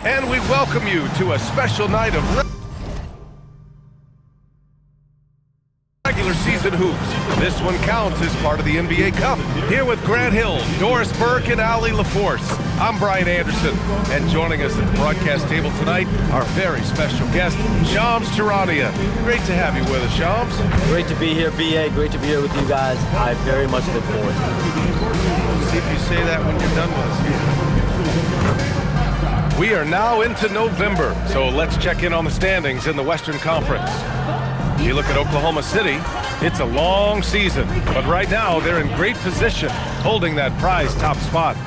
And we welcome you to a special night of regular season hoops. This one counts as part of the NBA Cup. Here with Grant Hill, Doris Burke, and Ali LaForce. I'm Brian Anderson, and joining us at the broadcast table tonight, our very special guest, Shams Charania. Great to have you with us, Shams. Great to be here, BA. Great to be here with you guys. I very much look forward to it. We'll see if you say that when you're done with us. We are now into November, so let's check in on the standings in the Western Conference. You look at Oklahoma City, it's a long season, but right now they're in great position, holding that prize top spot.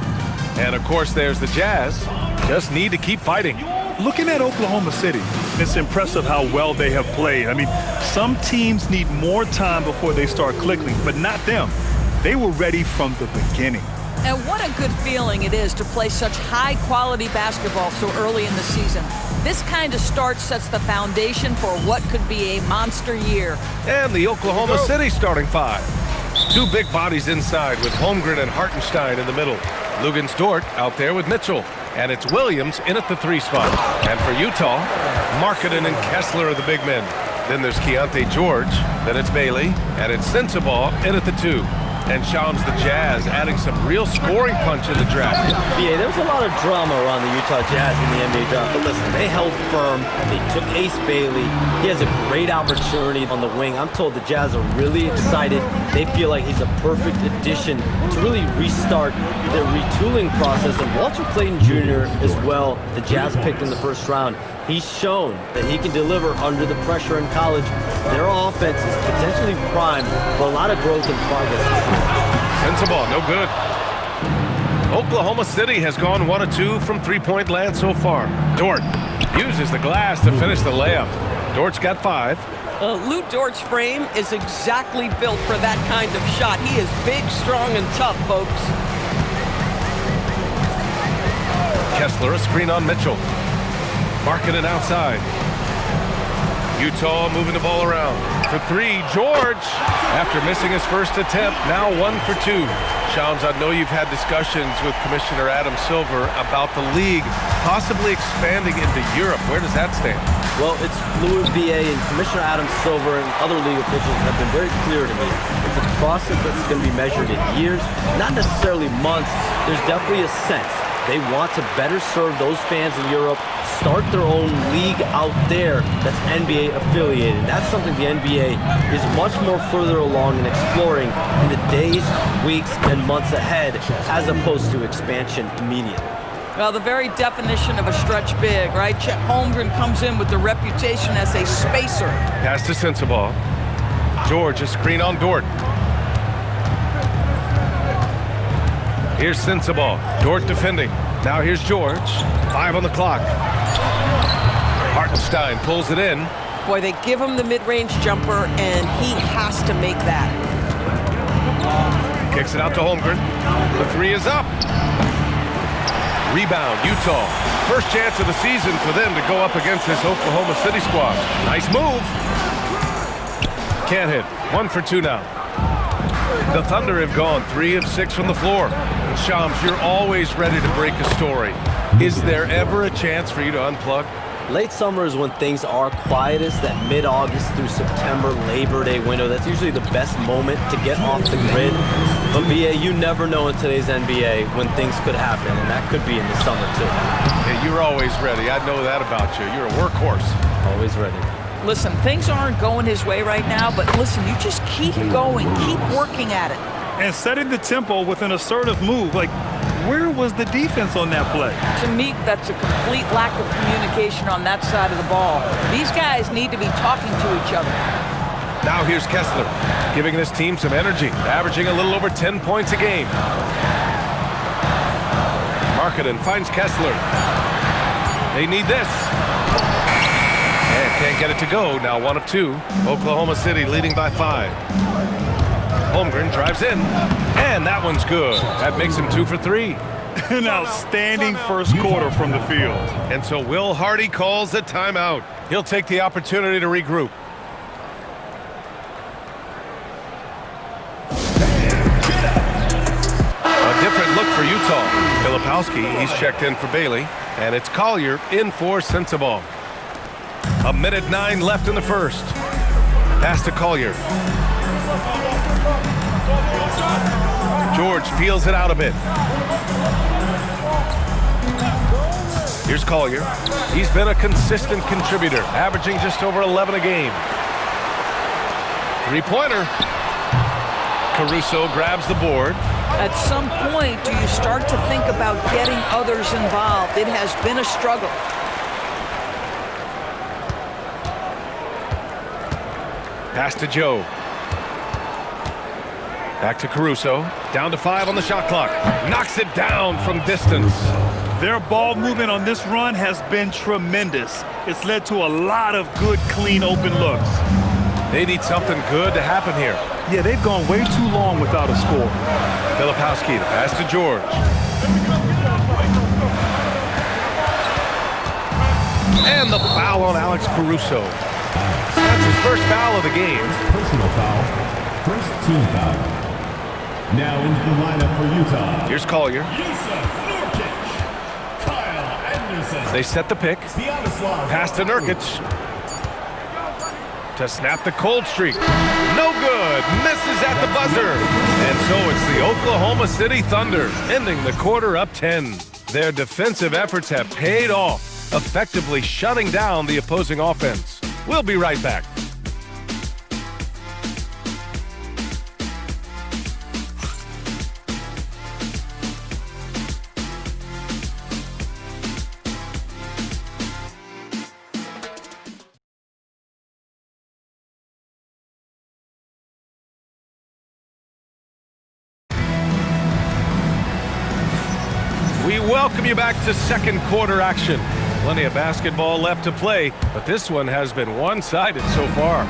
And of course there's the Jazz, just need to keep fighting. Looking at Oklahoma City, it's impressive how well they have played. I mean, some teams need more time before they start clicking, but not them. They were ready from the beginning. And what a good feeling it is to play such high-quality basketball so early in the season. This kind of start sets the foundation for what could be a monster year. And the Oklahoma City starting five. Two big bodies inside with Holmgren and Hartenstein in the middle. Luguentz Dort out there with Mitchell. And it's Williams in at the 3 spot. And for Utah, Markkanen and Kessler are the big men. Then there's Keyonte George. Then it's Bailey. And it's Sensabaugh in at the 2. And Shams, the Jazz, adding some real scoring punch in the draft. BA, there was a lot of drama around the Utah Jazz in the NBA draft, but listen, they held firm. They took Ace Bailey. He has a great opportunity on the wing. I'm told the Jazz are really excited. They feel like he's a perfect addition to really restart their retooling process. And Walter Clayton Jr. as well, the Jazz picked in the first round. He's shown that he can deliver under the pressure in college. Their offense is potentially primed for a lot of growth and progress. Sensabaugh, no good. Oklahoma City has gone 1 of 2 from three-point land so far. Dort uses the glass to finish the layup. Dort's got 5. Lou Dort's frame is exactly built for that kind of shot. He is big, strong, and tough, folks. Kessler, a screen on Mitchell. Markkanen outside. Utah moving the ball around. For 3, George. After missing his first attempt, now 1 for 2. Shams, I know you've had discussions with Commissioner Adam Silver about the league possibly expanding into Europe. Where does that stand? Well, it's fluid, BA, and Commissioner Adam Silver and other league officials have been very clear to me. It's a process that's going to be measured in years, not necessarily months. There's definitely a sense. They want to better serve those fans in Europe, start their own league out there that's NBA affiliated. That's something the NBA is much more further along in exploring in the days, weeks, and months ahead, as opposed to expansion immediately. Well, the very definition of a stretch big, right? Chet Holmgren comes in with the reputation as a spacer. Pass to Sensabaugh. George, a screen on Dort. Here's Sensabaugh. Dort defending. Now here's George. 5 on the clock. Hartenstein pulls it in. Boy, they give him the mid-range jumper, and he has to make that. Kicks it out to Holmgren. The 3 is up. Rebound, Utah. First chance of the season for them to go up against this Oklahoma City squad. Nice move. Can't hit. 1 for 2 now. The Thunder have gone 3 of 6 from the floor. And Shams, you're always ready to break a story. Is there ever a chance for you to unplug? Late summer is when things are quietest, that mid-August through September Labor Day window. That's usually the best moment to get off the grid. But BA, you never know in today's NBA when things could happen, and that could be in the summer too. Yeah, you're always ready. I know that about you. You're a workhorse. Always ready. Listen, things aren't going his way right now, but listen, you just keep going, keep working at it. And setting the tempo with an assertive move. Like, where was the defense on that play? To me, that's a complete lack of communication on that side of the ball. These guys need to be talking to each other. Now here's Kessler, giving this team some energy, averaging a little over 10 points a game. Markkanen finds Kessler. They need this. And can't get it to go. Now 1 of 2. Oklahoma City leading by 5. Holmgren drives in, and that one's good. That makes him 2 for 3. An outstanding first quarter from the field. And so Will Hardy calls the timeout. He'll take the opportunity to regroup. A different look for Utah. Filipowski Filipowski. He's checked in for Bailey. And it's Collier in for Sensabaugh. 1:09 left in the first. Pass to Collier. George feels it out a bit. Here's Collier. He's been a consistent contributor, averaging just over 11 a game. Three-pointer. Caruso grabs the board. At some point, do you start to think about getting others involved? It has been a struggle. Pass to Joe. Back to Caruso. Down to 5 on the shot clock. Knocks it down from distance. Their ball movement on this run has been tremendous. It's led to a lot of good, clean, open looks. They need something good to happen here. Yeah, they've gone way too long without a score. Filipowski, the pass to George. And the foul on Alex Caruso. That's his first foul of the game. Personal foul. First team foul. Now into the lineup for Utah. Here's Collier. Yusuf Nurkic. Kyle Anderson. They set the pick. Vladislav Pass to Nurkic. To snap the cold streak. No good. Misses at the buzzer. And so it's the Oklahoma City Thunder ending the quarter up 10. Their defensive efforts have paid off, effectively shutting down the opposing offense. We'll be right back. We welcome you back to second quarter action. Plenty of basketball left to play, but this one has been one-sided so far.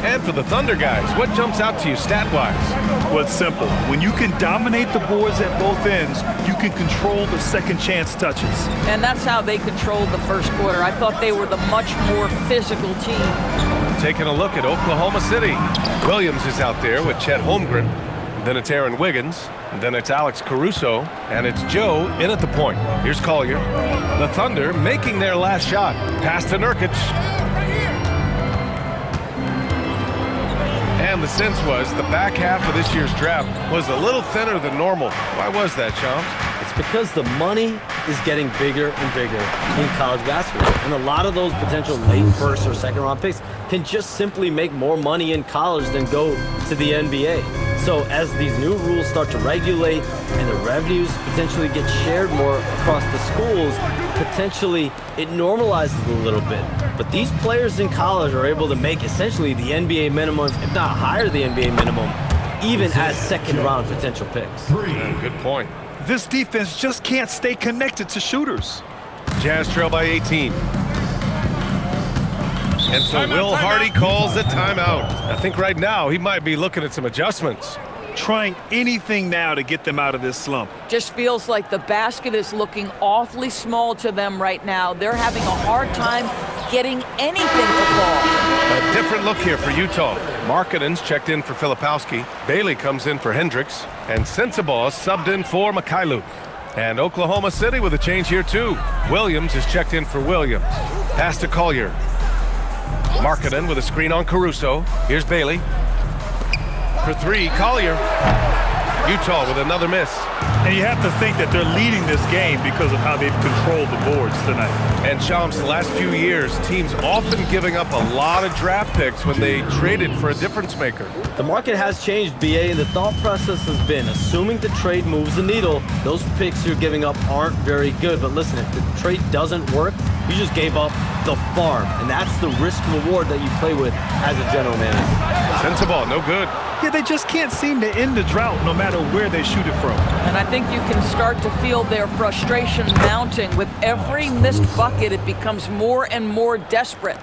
And for the Thunder guys, what jumps out to you stat-wise? Well, it's simple. When you can dominate the boards at both ends, you can control the second chance touches. And that's how they controlled the first quarter. I thought they were the much more physical team. Taking a look at Oklahoma City. Williams is out there with Chet Holmgren. Then it's Aaron Wiggins. Then it's Alex Caruso. And it's Joe in at the point. Here's Collier. The Thunder making their last shot. Pass to Nurkic. And the sense was the back half of this year's draft was a little thinner than normal. Why was that, Shams? It's because the money is getting bigger and bigger in college basketball. And a lot of those potential late first or second round picks can just simply make more money in college than go to the NBA. So as these new rules start to regulate and the revenues potentially get shared more across the schools, potentially it normalizes a little bit. But these players in college are able to make essentially the NBA minimum, if not higher the NBA minimum, even as second round potential picks. Good point. This defense just can't stay connected to shooters. Jazz trail by 18. And so Will Hardy calls a timeout. I think right now he might be looking at some adjustments. Trying anything now to get them out of this slump. Just feels like the basket is looking awfully small to them right now. They're having a hard time getting anything to fall. A different look here for Utah. Markkanen's checked in for Filipowski. Bailey comes in for Hendricks. And Sensabaugh subbed in for Mikhailuk. And Oklahoma City with a change here too. Williams is checked in for Williams. Pass to Collier. Markkanen with a screen on Caruso. Here's Bailey. For three, Collier. Utah with another miss. And you have to think that they're leading this game because of how they've controlled the boards tonight. And Shams, the last few years, teams often giving up a lot of draft picks when they traded for a difference maker. The market has changed, BA, and the thought process has been, assuming the trade moves the needle, those picks you're giving up aren't very good. But listen, if the trade doesn't work, you just gave up the farm, and that's the risk reward that you play with as a general manager. Sensabaugh, no good. Yeah, they just can't seem to end the drought no matter where they shoot it from. And I think you can start to feel their frustration mounting. With every missed bucket, it becomes more and more desperate.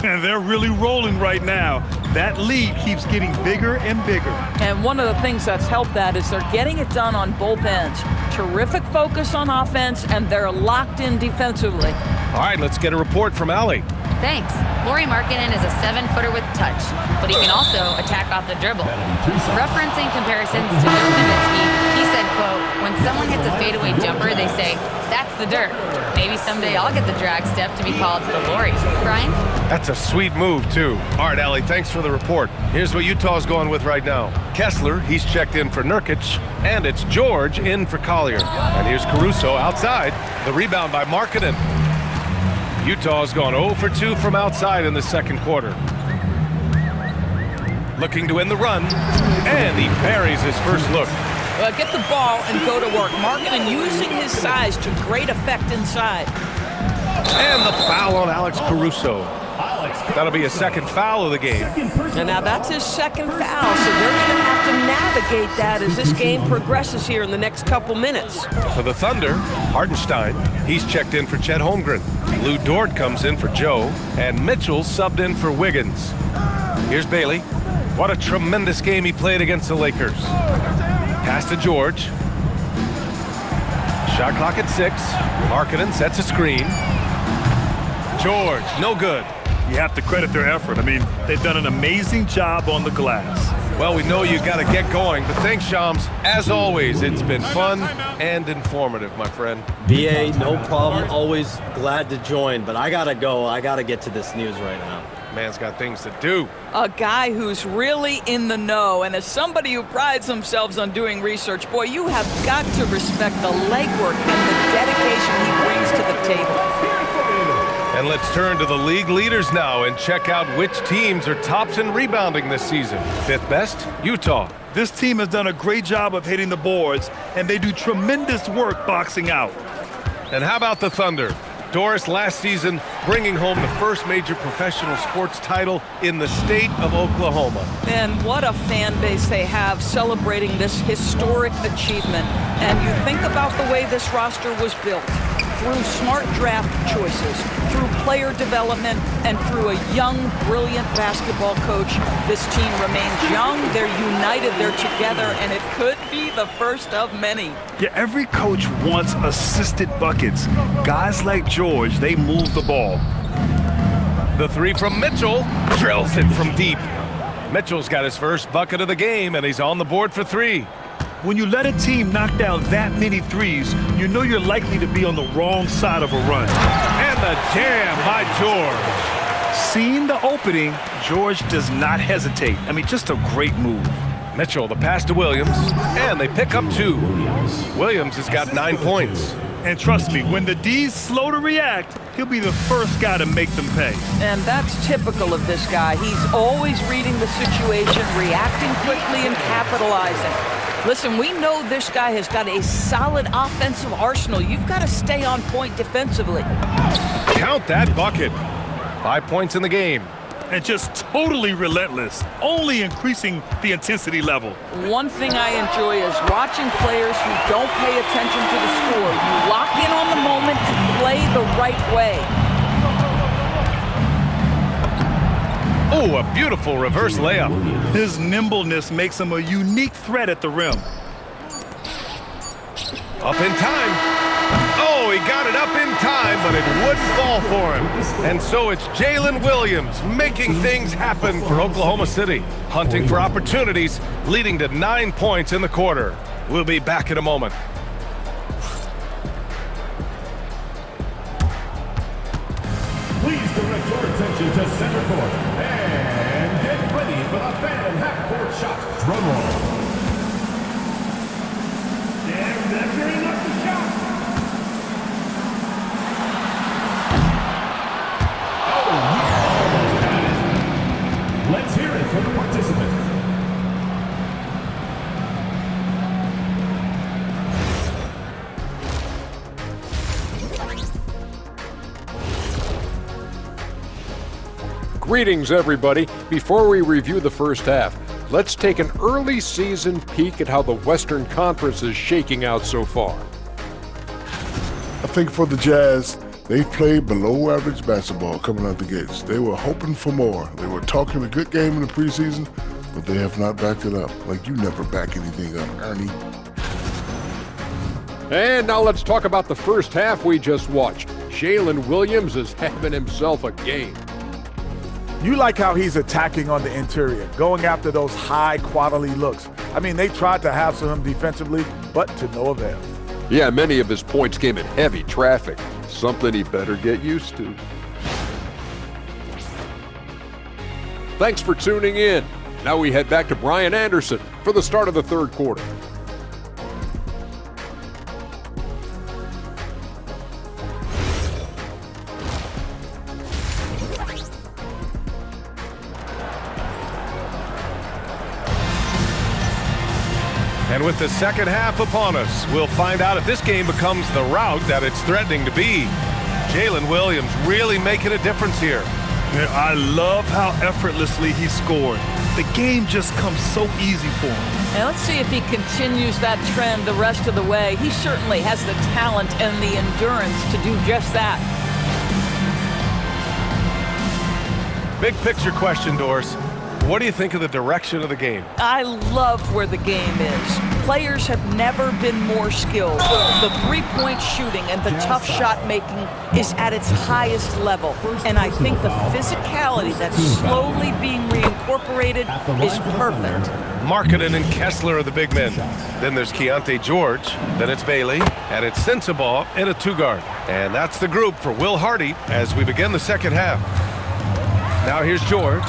And they're really rolling right now. That lead keeps getting bigger and bigger. And one of the things that's helped that is they're getting it done on both ends. Terrific focus on offense, and they're locked in defensively. All right, let's get a report from Allie. Thanks. Lauri Markkanen is a 7-footer with touch, but he can also attack off the dribble. Referencing comparisons to Dirk Nowitzki, he said said, quote, when someone hits a fadeaway jumper, they say, that's the dirt. Maybe someday I'll get the drag step to be called the Lori. Brian? That's a sweet move, too. All right, Allie, thanks for the report. Here's what Utah's going with right now. Kessler, he's checked in for Nurkic, and it's George in for Collier. And here's Caruso outside. The rebound by Markkanen. Utah's gone 0 for 2 from outside in the second quarter. Looking to win the run, and he buries his first look. Get the ball and go to work. Markkanen using his size to great effect inside. And the foul on Alex Caruso. That'll be a second foul of the game. And now that's his second foul, so they're going to have to navigate that as this game progresses here in the next couple minutes. For the Thunder, Hartenstein, he's checked in for Chet Holmgren. Lou Dort comes in for Joe, and Mitchell subbed in for Wiggins. Here's Bailey. What a tremendous game he played against the Lakers. Pass to George. Shot clock at 6. Markkanen sets a screen. George, no good. You have to credit their effort. I mean, they've done an amazing job on the glass. Well, we know you got to get going, but thanks, Shams. As always, it's been fun and informative, my friend. BA, no problem. Always glad to join, but I gotta go. I gotta get to this news right now. Man's got things to do. A guy who's really in the know, and as somebody who prides themselves on doing research, boy, you have got to respect the legwork and the dedication he brings to the table. And let's turn to the league leaders now and check out which teams are tops in rebounding this season. Fifth best, Utah. This team has done a great job of hitting the boards, and they do tremendous work boxing out. And how about the Thunder? Doris last season bringing home the first major professional sports title in the state of Oklahoma. And what a fan base they have celebrating this historic achievement. And you think about the way this roster was built. Through smart draft choices, through player development, and through a young, brilliant basketball coach, this team remains young, they're united, they're together, and it could be the first of many. Yeah, every coach wants assisted buckets. Guys like George, they move the ball. The three from Mitchell, drills it from deep. Mitchell's got his first bucket of the game, and he's on the board for 3. When you let a team knock down that many threes, you know you're likely to be on the wrong side of a run. And the jam by George. Seeing the opening, George does not hesitate. I mean, just a great move. Mitchell, the pass to Williams, and they pick up 2. Williams has got 9 points. And trust me, when the D's slow to react, he'll be the first guy to make them pay. And that's typical of this guy. He's always reading the situation, reacting quickly, and capitalizing. Listen, we know this guy has got a solid offensive arsenal. You've got to stay on point defensively. Count that bucket. 5 points in the game. And just totally relentless, only increasing the intensity level. One thing I enjoy is watching players who don't pay attention to the score. You lock in on the moment and play the right way. Oh, a beautiful reverse layup. His nimbleness makes him a unique threat at the rim. Up in time. Oh, he got it up in time, but it wouldn't fall for him. And so it's Jalen Williams making things happen for Oklahoma City. Hunting for opportunities, leading to 9 points in the quarter. We'll be back in a moment. Please direct your attention to center court. And get ready for the fan half-court shot. Drum roll. And measuring up the shot. Oh, he almost got it. Let's hear it for the participant. Greetings, everybody. Before we review the first half, let's take an early season peek at how the Western Conference is shaking out so far. I think for the Jazz, they've played below average basketball coming out the gates. They were hoping for more. They were talking a good game in the preseason, but they have not backed it up. Like you never back anything up, Ernie. And now let's talk about the first half we just watched. Jalen Williams is having himself a game. You like how he's attacking on the interior, going after those high-quality looks. I mean, they tried to hassle him defensively, but to no avail. Yeah, many of his points came in heavy traffic. Something he better get used to. Thanks for tuning in. Now we head back to Brian Anderson for the start of the third quarter. And with the second half upon us, we'll find out if this game becomes the rout that it's threatening to be. Jalen Williams really making a difference here. Yeah, I love how effortlessly he scored. The game just comes so easy for him. And let's see if he continues that trend the rest of the way. He certainly has the talent and the endurance to do just that. Big picture question, Doris. What do you think of the direction of the game? I love where the game is. Players have never been more skilled. The three-point shooting and the tough shot making is at its highest level. And I think the physicality that's slowly being reincorporated is perfect. Markkanen and Kessler are the big men. Then there's Keontae George. Then it's Bailey. And it's Sensabaugh in a two-guard. And that's the group for Will Hardy as we begin the second half. Now here's George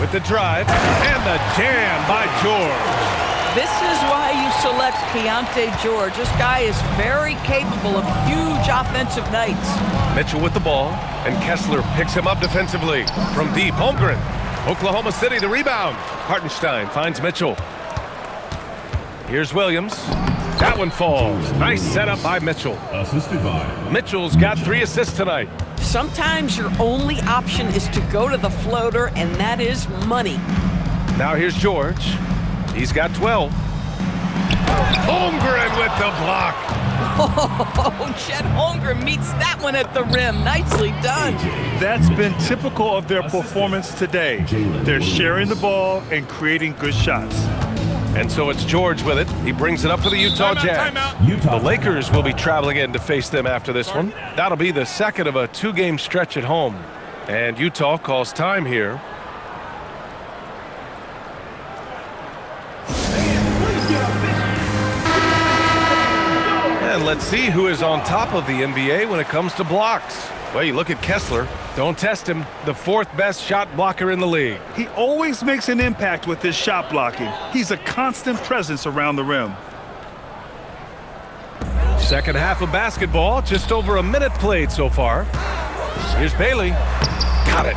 with the drive and the jam by George. This is why you select Keontae George. This guy is very capable of huge offensive nights. Mitchell with the ball, and Kessler picks him up defensively. From deep, Holmgren. Oklahoma City the rebound. Hartenstein finds Mitchell. Here's Williams. That one falls. Nice setup by Mitchell. Assisted by Mitchell's got 3 assists tonight. Sometimes your only option is to go to the floater, and that is money. Now here's George. He's got 12. Holmgren with the block. Oh, Chet Holmgren meets that one at the rim. Nicely done. That's been typical of their performance today. They're sharing the ball and creating good shots. And so it's George with it. He brings it up for the Utah Jazz. The Lakers will be traveling in to face them after this one. That'll be the second of a 2-game stretch at home. And Utah calls time here. And let's see who is on top of the NBA when it comes to blocks. Well, you look at Kessler. Don't test him. The 4th best shot blocker in the league. He always makes an impact with his shot blocking. He's a constant presence around the rim. Second half of basketball, just over a minute played so far. Here's Bailey. Got it.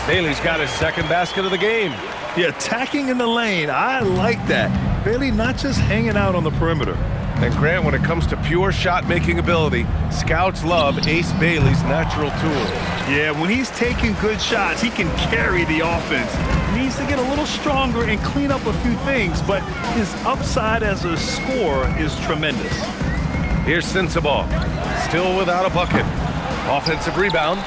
Bailey's got his second basket of the game. Yeah, attacking in the lane. I like that. Bailey not just hanging out on the perimeter. And Grant, when it comes to pure shot-making ability, scouts love Ace Bailey's natural tools. Yeah, when he's taking good shots, he can carry the offense. He needs to get a little stronger and clean up a few things, but his upside as a scorer is tremendous. Here's Sensabaugh, still without a bucket. Offensive rebound.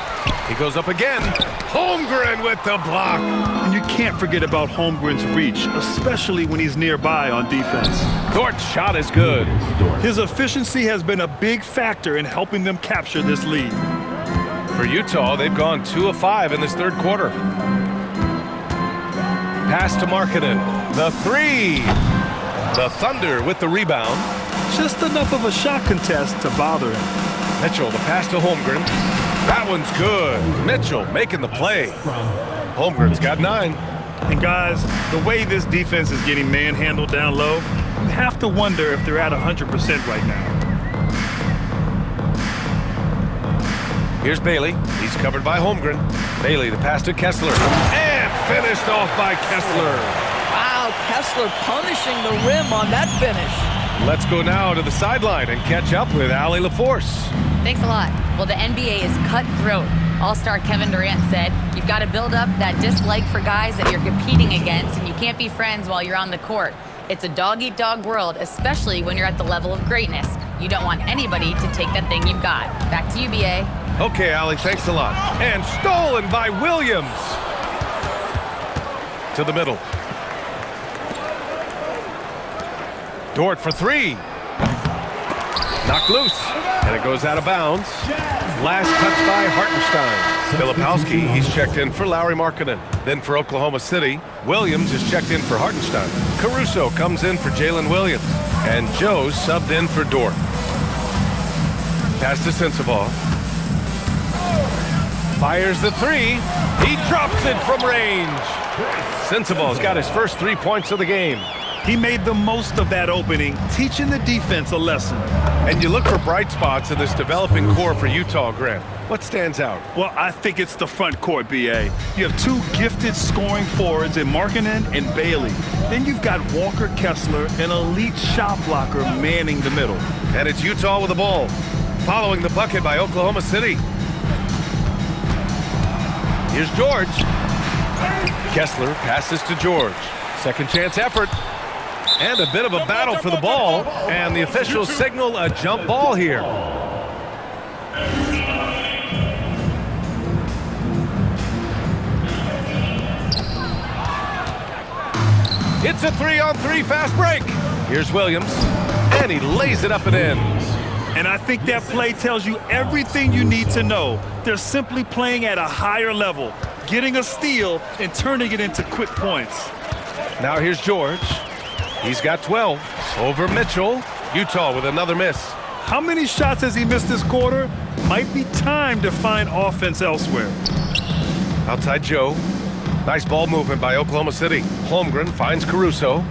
He goes up again. Holmgren with the block. And you can't forget about Holmgren's reach, especially when he's nearby on defense. Dort's shot is good. His efficiency has been a big factor in helping them capture this lead. For Utah, they've gone 2 of 5 in this third quarter. Pass to Markkanen. The 3. The Thunder with the rebound. Just enough of a shot contest to bother him. Mitchell, the pass to Holmgren. That one's good. Mitchell making the play. Holmgren's got 9. And guys, the way this defense is getting manhandled down low, you have to wonder if they're at 100% right now. Here's Bailey. He's covered by Holmgren. Bailey, the pass to Kessler. And finished off by Kessler. Wow, Kessler punishing the rim on that finish. Let's go now to the sideline and catch up with Allie LaForce. Thanks a lot. Well, the NBA is cutthroat. All-star Kevin Durant said, you've got to build up that dislike for guys that you're competing against, and you can't be friends while you're on the court. It's a dog-eat-dog world, especially when you're at the level of greatness. You don't want anybody to take that thing you've got. Back to you, B.A. Okay, Allie, thanks a lot. And stolen by Williams. To the middle. Dort for 3. Knocked loose, and it goes out of bounds. Last touch by Hartenstein. Filipowski, he's checked in for Lauri Markkanen. Then for Oklahoma City, Williams is checked in for Hartenstein. Caruso comes in for Jalen Williams. And Joe subbed in for Dort. Pass to Sensabaugh. Fires the three. He drops it from range. Sensabaugh's got his first 3 points of the game. He made the most of that opening, teaching the defense a lesson. And you look for bright spots in this developing core for Utah, Grant. What stands out? Well, I think it's the front court, B.A. You have two gifted scoring forwards in Markkanen and Bailey. Then you've got Walker Kessler, an elite shot blocker, manning the middle. And it's Utah with the ball, following the bucket by Oklahoma City. Here's George. Kessler passes to George. Second chance effort. And a bit of a battle for the ball. And the officials signal a jump ball here. It's a 3-on-3 fast break. Here's Williams. And he lays it up and in. And I think that play tells you everything you need to know. They're simply playing at a higher level, getting a steal and turning it into quick points. Now here's George. He's got 12 over Mitchell. Utah with another miss. How many shots has he missed this quarter? Might be time to find offense elsewhere. Outside Joe. Nice ball movement by Oklahoma City. Holmgren finds Caruso.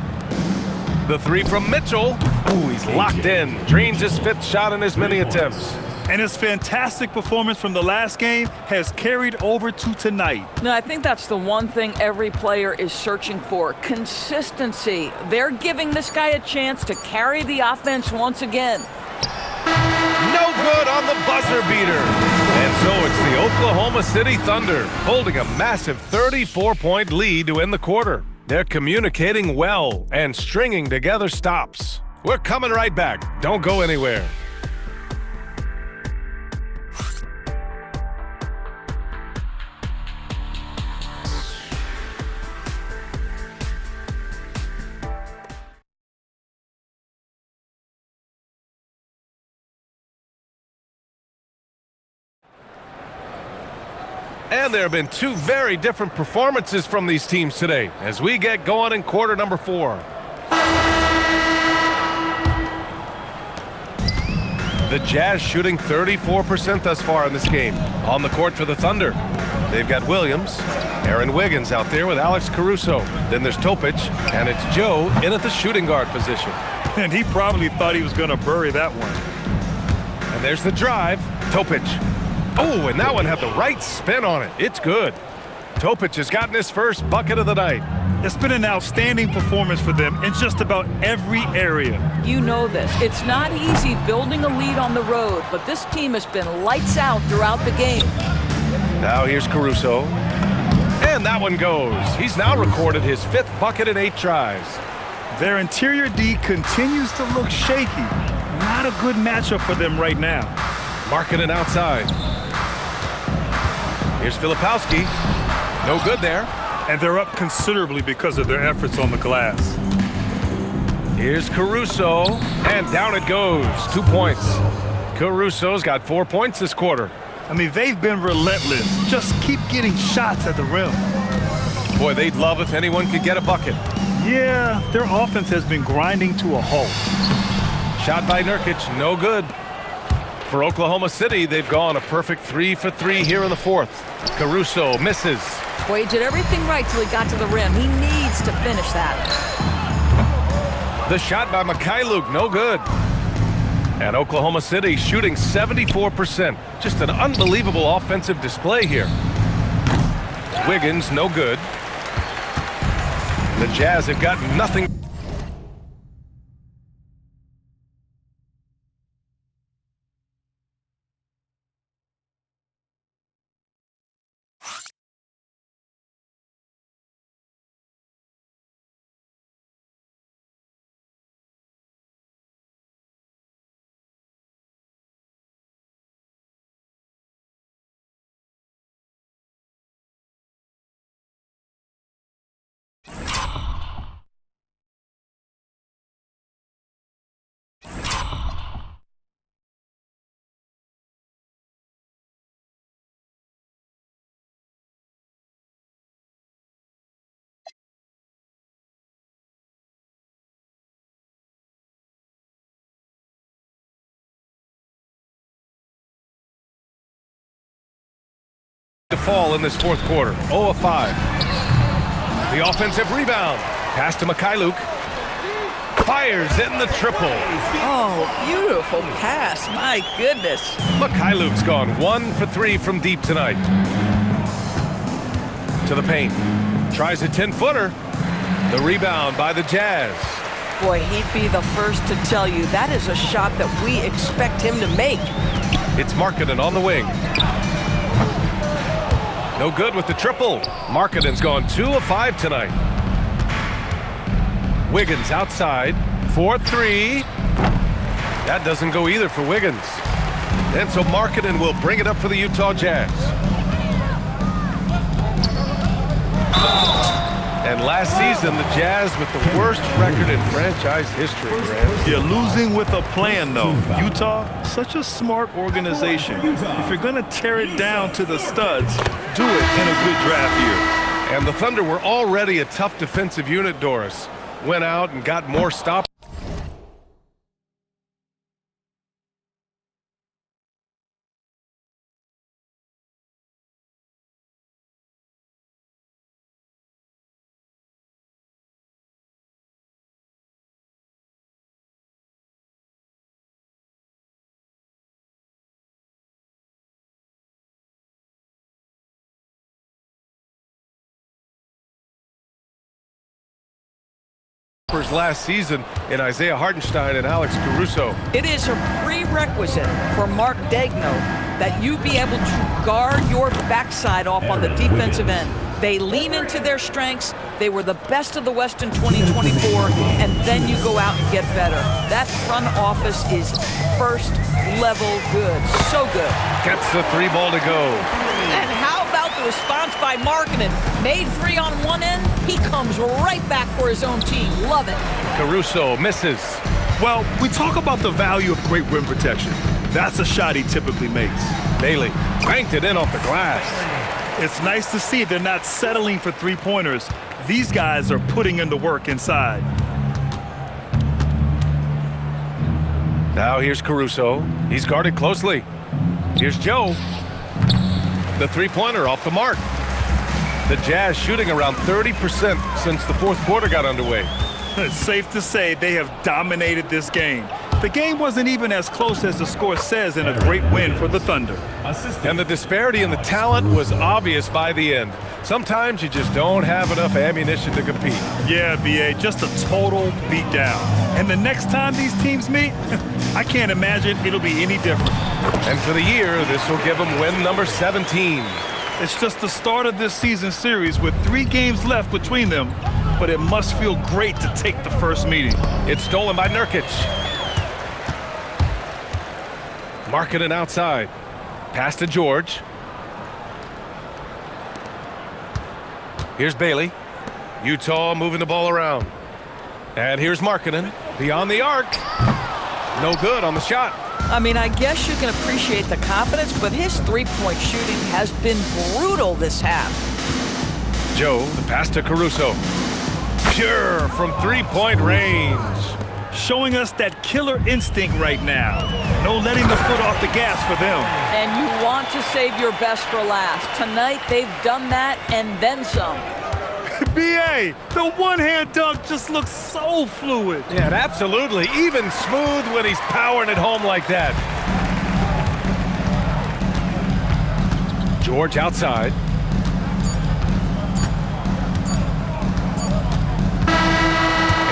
The three from Mitchell. Ooh, he's locked in. Drains his fifth shot in as many attempts. And his fantastic performance from the last game has carried over to tonight. No, I think that's the one thing every player is searching for. Consistency. They're giving this guy a chance to carry the offense once again. No good on the buzzer beater. And so it's the Oklahoma City Thunder holding a massive 34-point lead to end the quarter. They're communicating well and stringing together stops. We're coming right back. Don't go anywhere. And there have been two very different performances from these teams today as we get going in quarter number 4. The Jazz shooting 34% thus far in this game. On the court for the Thunder, they've got Williams, Aaron Wiggins out there with Alex Caruso. Then there's Topic, and it's Joe in at the shooting guard position. And he probably thought he was going to bury that one. And there's the drive. Topic. Oh, and that one had the right spin on it. It's good. Topic has gotten his first bucket of the night. It's been an outstanding performance for them in just about every area. You know this. It's not easy building a lead on the road, but this team has been lights out throughout the game. Now here's Caruso. And that one goes. He's now recorded his 5th bucket in 8 tries. Their interior D continues to look shaky. Not a good matchup for them right now. Markkanen outside. Here's Filipowski. No good there. And they're up considerably because of their efforts on the glass. Here's Caruso. And down it goes. 2 points. Caruso's got 4 points this quarter. I mean, they've been relentless. Just keep getting shots at the rim. Boy, they'd love if anyone could get a bucket. Yeah, their offense has been grinding to a halt. Shot by Nurkic. No good. For Oklahoma City, they've gone a perfect 3 for 3 here in the 4th. Caruso misses. Boy, he did everything right till he got to the rim. He needs to finish that. The shot by Mikhailuk, no good. And Oklahoma City shooting 74%. Just an unbelievable offensive display here. Wiggins, no good. The Jazz have got nothing. to fall in this fourth quarter. 0 of 5. The offensive rebound. Pass to Mikhailuk. Fires in the triple. Oh, beautiful pass. My goodness. Mikhailuk's gone 1 for 3 from deep tonight. To the paint. Tries a 10-footer. The rebound by the Jazz. Boy, he'd be the first to tell you that is a shot that we expect him to make. It's Markkanen on the wing. No good with the triple. Markkanen's gone 2 of 5 tonight. Wiggins outside for 3. That doesn't go either for Wiggins. And so Markkanen will bring it up for the Utah Jazz. And last season, the Jazz with the worst record in franchise history, Grant. You're losing with a plan, though. Utah, such a smart organization. If you're going to tear it down to the studs, do it in a good draft year. And the Thunder were already a tough defensive unit, Doris. Went out and got more stops. Last season in Isaiah Hartenstein and Alex Caruso. It is a prerequisite for Mark Daigneault that you be able to guard your backside off on the defensive end. They lean into their strengths. They were the best of the West in 2024, and then you go out and get better. That front office is first level good. So good. Gets the 3 ball to go. And how about the response by Markkanen? Made 3 on one end, he comes right back for his own team. Love it. Caruso misses. Well, we talk about the value of great rim protection. That's a shot he typically makes. Bailey banked it in off the glass. It's nice to see they're not settling for three-pointers. These guys are putting in the work inside. Now here's Caruso. He's guarded closely. Here's Joe. The three-pointer off the mark. The Jazz shooting around 30% since the fourth quarter got underway. It's safe to say they have dominated this game. The game wasn't even as close as the score says in a great win for the Thunder. And the disparity in the talent was obvious by the end. Sometimes you just don't have enough ammunition to compete. Yeah, B.A., just a total beatdown. And the next time these teams meet, I can't imagine it'll be any different. And for the year, this will give them win number 17. It's just the start of this season series with 3 games left between them, but it must feel great to take the first meeting. It's stolen by Nurkic. Markkanen outside. Pass to George. Here's Bailey. Utah moving the ball around. And here's Markkanen. Beyond the arc. No good on the shot. I mean, I guess you can appreciate the confidence, but his three-point shooting has been brutal this half. Joe, the pass to Caruso. Pure from three-point range. Showing us that killer instinct right now. No letting the foot off the gas for them. And you want to save your best for last. Tonight, they've done that and then some. B.A., the one-hand dunk just looks so fluid. Yeah, absolutely. Even smooth when he's powering it home like that. George outside.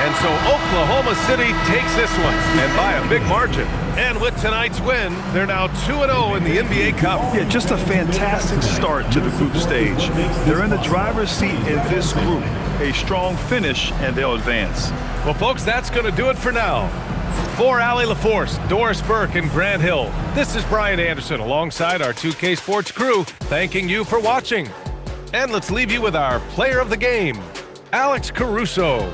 And so Oklahoma City takes this one, and by a big margin. And with tonight's win, they're now 2-0 in the NBA Cup. Yeah, just a fantastic start to the group stage. They're in the driver's seat in this group. A strong finish, and they'll advance. Well, folks, that's going to do it for now. For Allie LaForce, Doris Burke, and Grant Hill, this is Brian Anderson alongside our 2K Sports crew, thanking you for watching. And let's leave you with our player of the game, Alex Caruso.